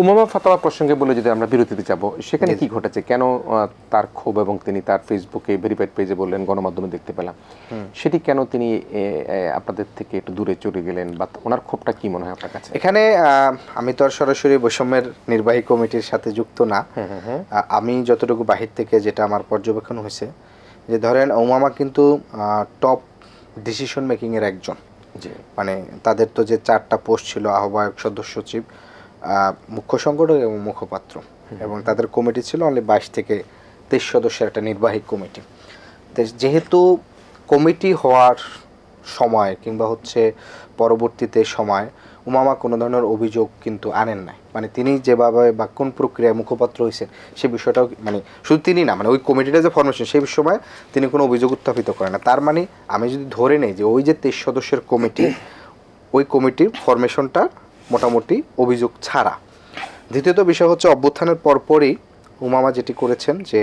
উমামা ফাতেমা প্রসঙ্গে বলে যদি আমরা বিরতিতে যাব, সেখানে কি ঘটেছে, কেন তার ক্ষোভ, এবং তিনি তার ফেসবুকে ভেরিফাইড পেজে বললেন, গণমাধ্যমে দেখতে পেলাম, সেটি কেন তিনি আপনাদের থেকে একটু দূরে চলে গেলেন, বা ওনার ক্ষোভটা কি মনে হয় আপনার কাছে? এখানে আমি তো আর সরাসরি বৈষম্যের নির্বাহী কমিটির সাথে যুক্ত না। আমি যতটুকু বাহির থেকে যেটা আমার পর্যবেক্ষণ হয়েছে, যে ধরেন উমামা কিন্তু টপ ডিসিশন মেকিংয়ের একজন, মানে তাদের তো যে 4টা পোস্ট ছিল, আহ্বায়ক, সদস্য সচিব, মুখ্য সংগঠক এবং মুখপাত্র, এবং তাদের কমিটি ছিল অনলি 22 থেকে 23 সদস্যের একটা নির্বাহী কমিটি। যেহেতু কমিটি হওয়ার সময় কিংবা হচ্ছে পরবর্তীতে সময় উমামা কোনো ধরনের অভিযোগ কিন্তু আনেন নাই, মানে তিনি যেভাবে বা কোন প্রক্রিয়ায় মুখপাত্র হয়েছেন সেই বিষয়টাও, মানে শুধু তিনি না, মানে ওই কমিটিটা যে ফরমেশন সেই সময় তিনি কোনো অভিযোগ উত্থাপিত করেন না। তার মানে আমি যদি ধরে নেই যে ওই যে 23 সদস্যের কমিটি, ওই কমিটির ফরমেশনটা মোটামুটি অভিযোগ ছাড়া। দ্বিতীয়ত বিষয় হচ্ছে অভ্যুত্থানের পরপরই উমামা যেটি করেছেন, যে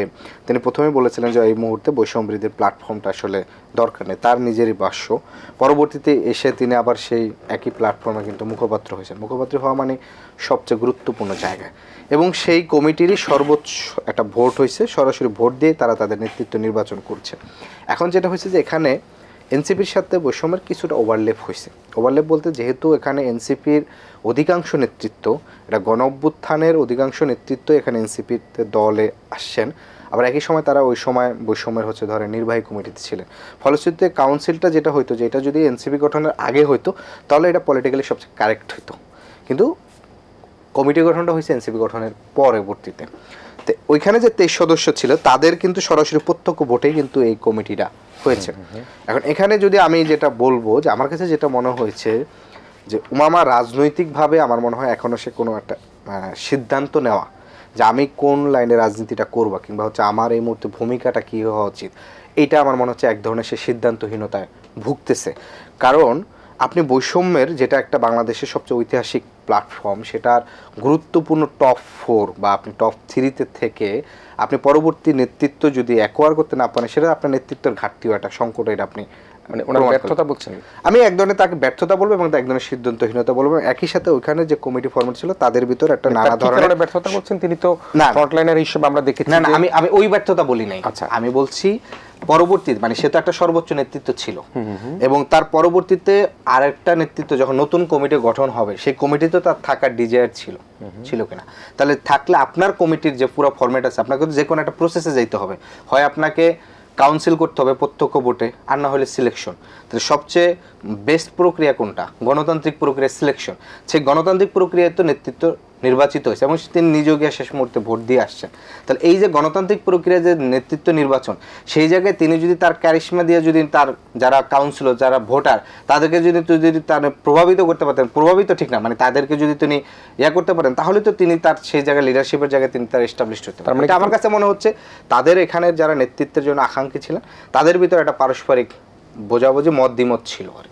তিনি প্রথমে বলেছিলেন যে এই মুহূর্তে বৈষম্যবিরোধীর প্ল্যাটফর্মটা আসলে দরকার নেই, তার নিজেরই ভাষ্য। পরবর্তীতে এসে তিনি আবার সেই একই প্ল্যাটফর্মে কিন্তু মুখপাত্র হয়েছেন। মুখপাত্র হওয়া মানে সবচেয়ে গুরুত্বপূর্ণ জায়গায়, এবং সেই কমিটিরই সর্বোচ্চ একটা ভোট হয়েছে, সরাসরি ভোট দিয়ে তারা তাদের নেতৃত্ব নির্বাচন করছে। এখন যেটা হয়েছে যে এখানে এনসিপির সাথে বৈষম্যের কিছুটা ওভারল্যাপ হয়েছে। ওভারল্যাপ বলতে, যেহেতু এখানে এনসিপির অধিকাংশ নেতৃত্ব, এটা গণ অভ্যুত্থানের অধিকাংশ নেতৃত্ব এখানে এনসিপির দলে আসছেন, আবার একই সময় তারা ওই সময় বৈষম্যের হচ্ছে ধরেন নির্বাহী কমিটিতে ছিলেন। ফলশ্রুতিতে কাউন্সিলটা যেটা হইতো, যে এটা যদি এনসিপি গঠনের আগে হইতো তাহলে এটা পলিটিক্যালি সবচেয়ে কারেক্ট হইতো, কিন্তু কমিটি গঠনটা হয়েছে এনসিপি গঠনের পরবর্তীতে। তো ওইখানে যে 23 সদস্য ছিল তাদের কিন্তু সরাসরি প্রত্যক্ষ ভোটেই কিন্তু এই কমিটিটা হয়েছে। এখন এখানে যদি আমি যেটা বলবো, যে আমার কাছে যেটা মনে হয়েছে, যে উমামা রাজনৈতিকভাবে আমার মনে হয় এখনও সে কোনো একটা সিদ্ধান্ত নেওয়া, যে আমি কোন লাইনে রাজনীতিটা করবো, কিংবা হচ্ছে আমার এই মুহূর্তে ভূমিকাটা কী হওয়া উচিত, এইটা আমার মনে হচ্ছে এক ধরনের সে সিদ্ধান্তহীনতায় ভুগতেছে। কারণ আপনি বৈষম্যের, যেটা একটা বাংলাদেশের সবচেয়ে ঐতিহাসিক প্ল্যাটফর্ম, সেটার গুরুত্বপূর্ণ টপ 4 বা আপনি টপ 3-তে থেকে আপনি পরবর্তী নেতৃত্ব যদি অ্যাকোয়ার করতে না পারেন, সেটা আপনার নেতৃত্বের ঘাটতিও একটা সংকট, এটা আপনি মানে ওনার ব্যর্থতা বলছেন? আমি এক ধরনের তাকে ব্যর্থতা বলবো, এবং এক ধরনের সিদ্ধান্তহীনতা বলবো। একই সাথে ওইখানে যে কমিটি ফরমেট ছিল তাদের ভিতর একটা নানা ধরনের ব্যর্থতা বলছেন। তিনি তো ফ্রন্টলাইনার হিসেবে আমরা দেখেছি। না, আমি ওই ব্যর্থতা বলি নাই। আচ্ছা, আমি বলছি পরবর্তী, মানে সে তো একটা সর্বোচ্চ নেতৃত্ব ছিল, এবং তার পরবর্তীতে আরেকটা নেতৃত্ব যখন নতুন কমিটি গঠন হবে, সেই কমিটিতে তার থাকার ডিজায়ার ছিল কিনা। তাহলে থাকলে আপনার কমিটির যে পুরো ফরম্যাট আছে, আপনাকে যে কোনো একটা প্রসেসে যাইতে হবে, হয় আপনাকে কাউন্সিল করতে হবে প্রত্যক্ষ ভোটে, আর না হলে সিলেকশন। তাহলে সবচেয়ে বেস্ট প্রক্রিয়া কোনটা? গণতান্ত্রিক প্রক্রিয়া, সিলেকশন। সেই গণতান্ত্রিক প্রক্রিয়ায় তো নেতৃত্ব নির্বাচিত হয়েছে, এবং তিনি নিজেও গিয়ে শেষ মুহূর্তে ভোট দিয়ে আসছেন। তাহলে এই যে গণতান্ত্রিক প্রক্রিয়ায় যে নেতৃত্ব নির্বাচন, সেই জায়গায় তিনি যদি তার ক্যারিশমা দিয়ে যদি তার যারা কাউন্সিলর, যারা ভোটার, তাদেরকে যদি তার প্রভাবিত করতে পারতেন, প্রভাবিত ঠিক না, মানে তাদেরকে যদি তিনি করতে পারেন, তাহলে তো তিনি তার সেই জায়গায় লিডারশিপের জায়গায় তিনি তার এস্টাবলিশড হতে পারেন। মানে আমার কাছে মনে হচ্ছে তাদের এখানে যারা নেতৃত্বের জন্য আকাঙ্ক্ষী ছিলেন, তাদের ভিতরে একটা পারস্পরিক বোঝাবুঝি, মত দ্বিমত ছিল আর কি।